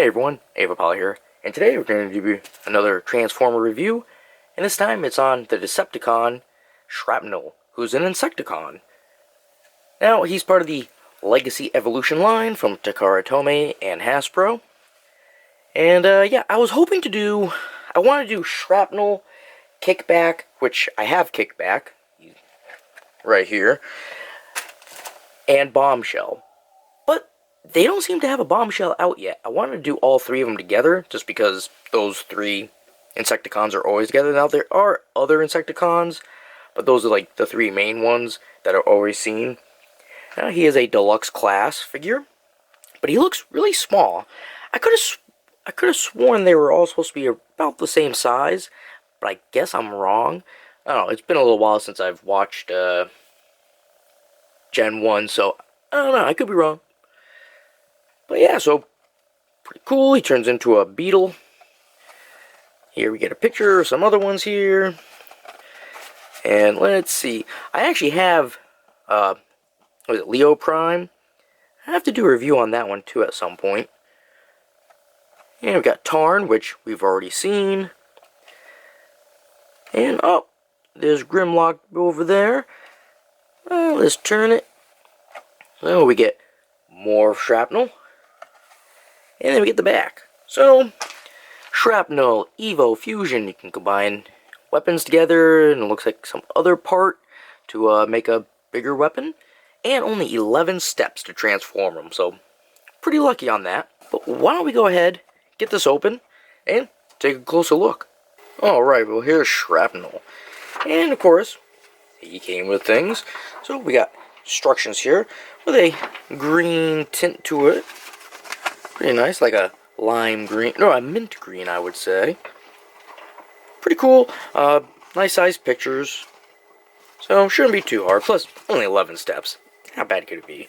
Hey everyone, Avapolly here, and today we're going to do another Transformer review, and this time it's on the Decepticon Shrapnel, who's an Insecticon. Now, he's part of the Legace Evolution line from Takara Tomy and Hasbro, and yeah, I want to do Shrapnel, Kickback, which I have Kickback, right here, and Bombshell. They don't seem to have a Bombshell out yet. I wanted to do all three of them together, just because those three Insecticons are always together. Now, there are other Insecticons, but those are like the three main ones that are always seen. Now, he is a deluxe class figure, but he looks really small. I could have sworn they were all supposed to be about the same size, but I guess I'm wrong. I don't know, it's been a little while since I've watched Gen 1, so I don't know, I could be wrong. But yeah, so pretty cool. He turns into a beetle. Here we get a picture of some other ones here. And let's see. I actually have, what is it, Leo Prime? I have to do a review on that one too at some point. And we've got Tarn, which we've already seen. And, oh, there's Grimlock over there. Let's turn it. So we get more Shrapnel. And then we get the back. So, Shrapnel, Evo, Fusion. You can combine weapons together, and it looks like some other part to make a bigger weapon. And only 11 steps to transform them, so pretty lucky on that. But why don't we go ahead, get this open, and take a closer look. Alright, well here's Shrapnel. And of course, he came with things. So we got instructions here with a green tint to it. Pretty nice, like a lime green, no, a mint green, I would say. Pretty cool, nice size pictures. So, shouldn't be too hard, plus only 11 steps. How bad could it be?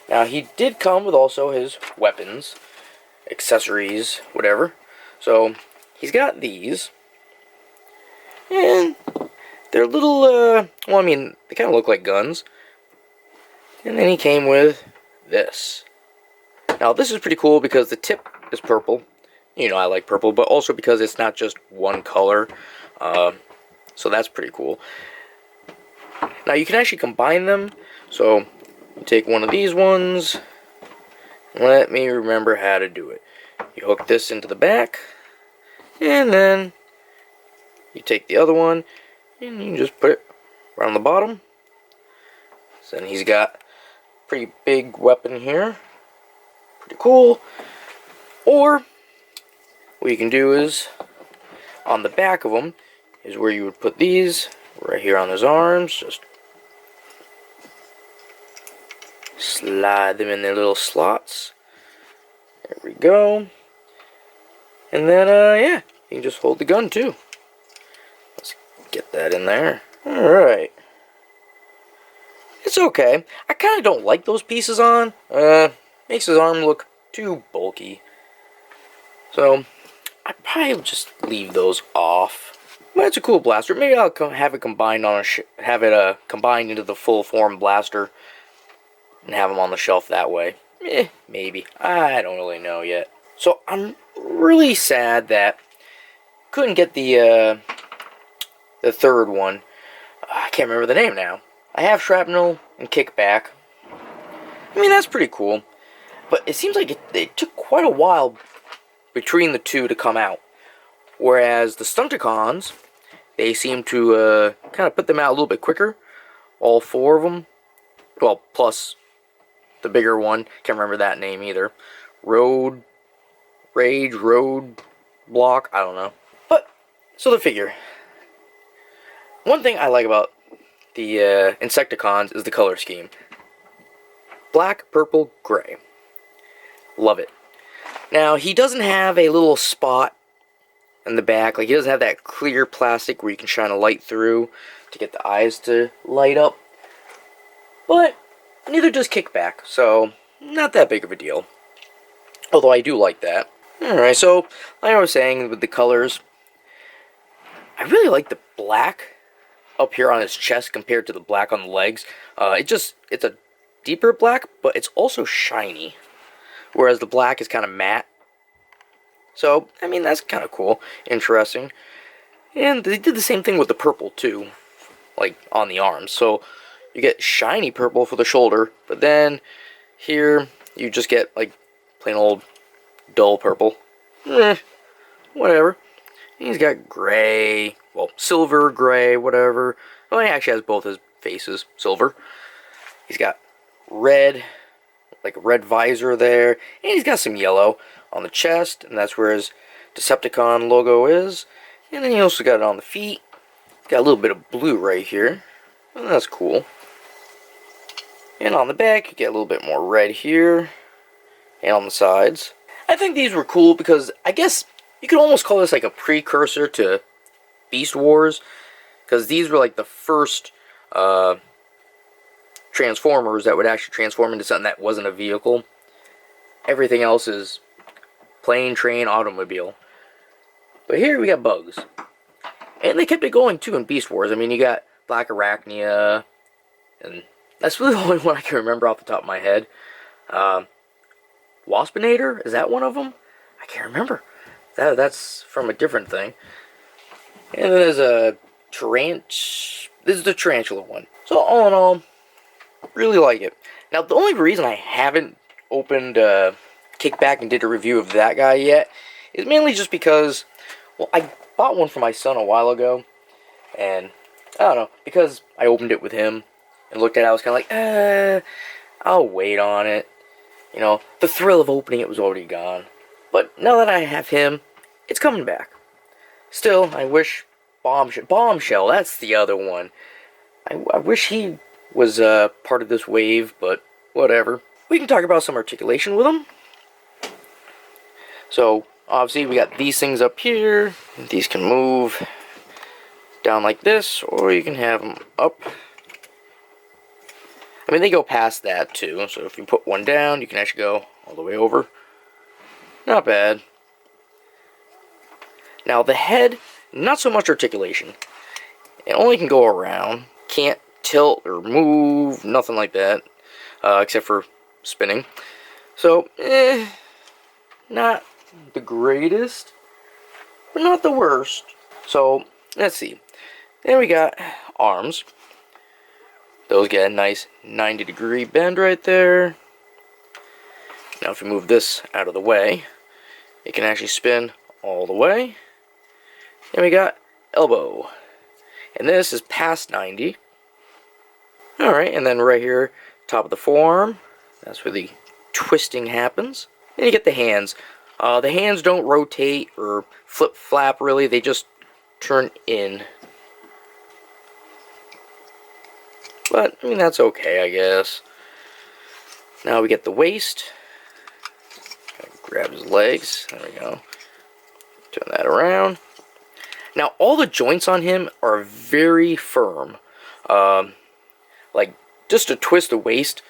Now, he did come with also his weapons, accessories, whatever. So, he's got these. And they're little, well, I mean, they kind of look like guns. And then he came with this. Now, this is pretty cool because the tip is purple. You know, I like purple, but also because it's not just one color. So that's pretty cool. Now, you can actually combine them. So, you take one of these ones. Let me remember how to do it. You hook this into the back. And then, you take the other one. And you just put it around the bottom. So then he's got a pretty big weapon here. Pretty cool. Or what you can do is on the back of them is where you would put these right here on his arms. Just slide them in their little slots. There we go. And then yeah, you can just hold the gun too. Let's get that in there. Alright. It's okay. I kind of don't like those pieces on. Makes his arm look too bulky. So, I'd probably just leave those off. But it's a cool blaster. Maybe I'll have it combined on combined into the full form blaster and have them on the shelf that way. Maybe. I don't really know yet. So, I'm really sad that couldn't get the third one. I can't remember the name now. I have Shrapnel and Kickback. I mean, that's pretty cool. But it seems like it took quite a while between the two to come out. Whereas the Stunticons, they seem to kind of put them out a little bit quicker. All four of them. Well, plus the bigger one. Can't remember that name either. Road Block, I don't know. But, so the figure. One thing I like about the Insecticons is the color scheme. Black, purple, gray. Love it. Now, he doesn't have a little spot in the back. Like, he doesn't have that clear plastic where you can shine a light through to get the eyes to light up. But, neither does Kickback, so not that big of a deal. Although I do like that. Alright, so, like I was saying with the colors, I really like the black up here on his chest compared to the black on the legs. It's a deeper black, but it's also shiny. Whereas the black is kind of matte So, I mean, that's kind of cool. Interesting. And they did the same thing with the purple, too. Like, on the arms. So, you get shiny purple for the shoulder. But then, here, you just get, like, plain old dull purple. Whatever. And he's got gray. Well, silver, gray, whatever. Well, he actually has both his faces. Silver. He's got red. Like a red visor there. And he's got some yellow on the chest. And that's where his Decepticon logo is. And then he also got it on the feet. Got a little bit of blue right here. And that's cool. And on the back, you get a little bit more red here. And on the sides. I think these were cool because I guess you could almost call this like a precursor to Beast Wars. Because these were like the first Transformers that would actually transform into something that wasn't a vehicle. Everything else is plane, train, automobile. But here we got bugs. And they kept it going too in Beast Wars. I mean, you got Black Arachnia. And that's really the only one I can remember off the top of my head. Waspinator? Is that one of them? I can't remember. That's from a different thing. And then there's a This is the Tarantula one. So all in all, really like it. Now the only reason I haven't opened Kickback and did a review of that guy yet is mainly just because, well, I bought one for my son a while ago, and I don't know, because I opened it with him and looked at it, I was kind of like, I'll wait on it. You know, the thrill of opening it was already gone. But now that I have him, it's coming back. Still, I wish Bombshell, that's the other one. I wish he was part of this wave, but whatever. We can talk about some articulation with him. So, obviously, we got these things up here. These can move down like this, or you can have them up. I mean, they go past that, too. So, if you put one down, you can actually go all the way over. Not bad. Now, the head, not so much articulation. It only can go around. Can't tilt or move, nothing like that. Except for spinning. So, not the greatest, but not the worst. So, let's see. Then we got arms. Those get a nice 90-degree bend right there. Now if we move this out of the way, it can actually spin all the way. Then we got elbow. And this is past 90. Alright, and then right here, top of the forearm, that's where the twisting happens. And you get the hands. The hands don't rotate or flip-flap really, they just turn in. But, I mean, that's okay, I guess. Now we get the waist. Grab his legs. There we go. Turn that around. Now, all the joints on him are very firm. Like, just to twist the waist,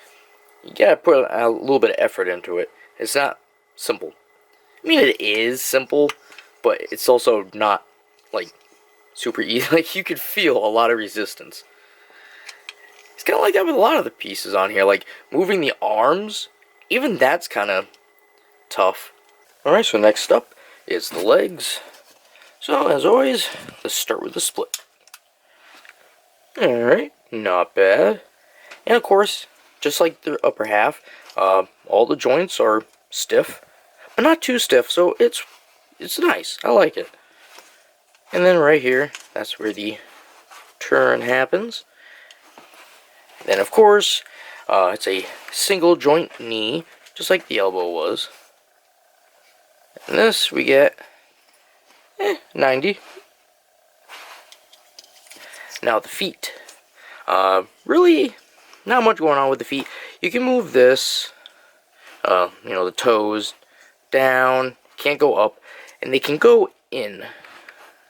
you gotta put a little bit of effort into it. It's not simple. I mean, it is simple, but it's also not, like, super easy. Like, you could feel a lot of resistance. It's kind of like that with a lot of the pieces on here. Like, moving the arms, even that's kind of tough. Alright, so next up is the legs. So, as always, let's start with the split. Alright, not bad. And of course, just like the upper half, all the joints are stiff, but not too stiff, so it's nice. I like it. And then right here, that's where the turn happens. Then, of course, it's a single joint knee, just like the elbow was. And this we get 90. Now the feet. Really not much going on with the feet. You can move this, you know, the toes down, can't go up, and they can go in.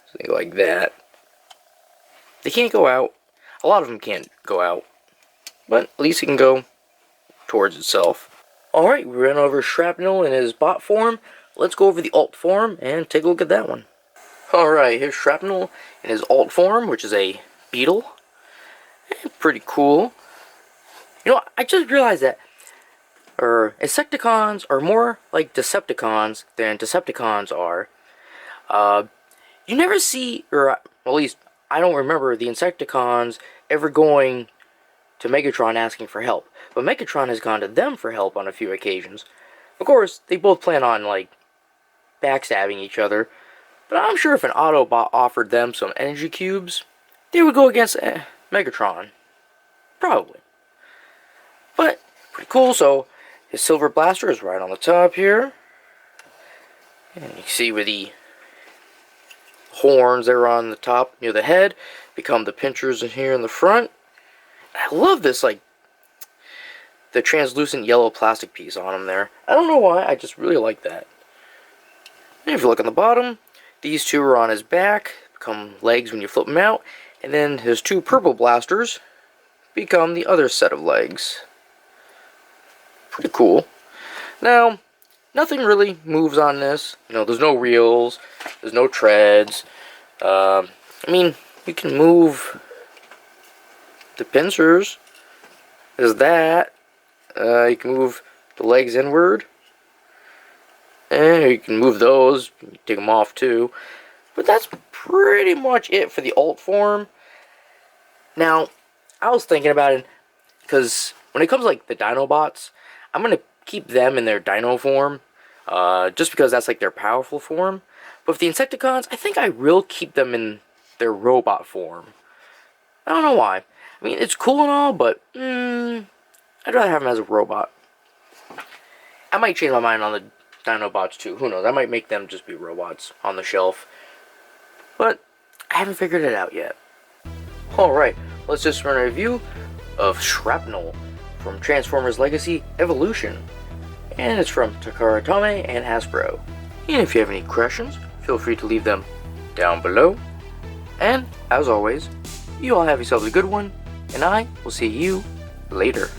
So they go like that. They can't go out. A lot of them can't go out. But at least it can go towards itself. Alright, we ran over Shrapnel in his bot form. Let's go over the alt form and take a look at that one. Alright, here's Shrapnel in his alt form, which is a beetle. Pretty cool. You know, I just realized that Insecticons are more like Decepticons than Decepticons are. You never see, or at least I don't remember the Insecticons ever going to Megatron asking for help. But Megatron has gone to them for help on a few occasions. Of course, they both plan on, like, backstabbing each other. But I'm sure if an Autobot offered them some energy cubes, they would go against Megatron. Probably. But, pretty cool. So, his silver blaster is right on the top here. And you can see where the horns that are on the top near the head become the pinchers in here in the front. I love this, like, the translucent yellow plastic piece on him there. I don't know why, I just really like that. And if you look on the bottom, these two are on his back, become legs when you flip them out, and then his two purple blasters become the other set of legs. Pretty cool. Now, nothing really moves on this. You know, there's no reels, there's no treads. I mean, you can move the pincers. There's that. You can move the legs inward. And you can move those. You can take them off too. But that's pretty much it for the alt form. Now, I was thinking about it, because when it comes to, like, the Dinobots, I'm going to keep them in their Dino form. Just because that's, like, their powerful form. But for the Insecticons, I think I will keep them in their robot form. I don't know why. I mean, it's cool and all, but I'd rather have them as a robot. I might change my mind on the Dinobots too. Who knows? I might make them just be robots on the shelf. But I haven't figured it out yet. Alright, let's just run a review of Shrapnel from Transformers Legace Evolution. And it's from Takara Tomy and Hasbro. And if you have any questions, feel free to leave them down below. And, as always, you all have yourselves a good one, and I will see you later.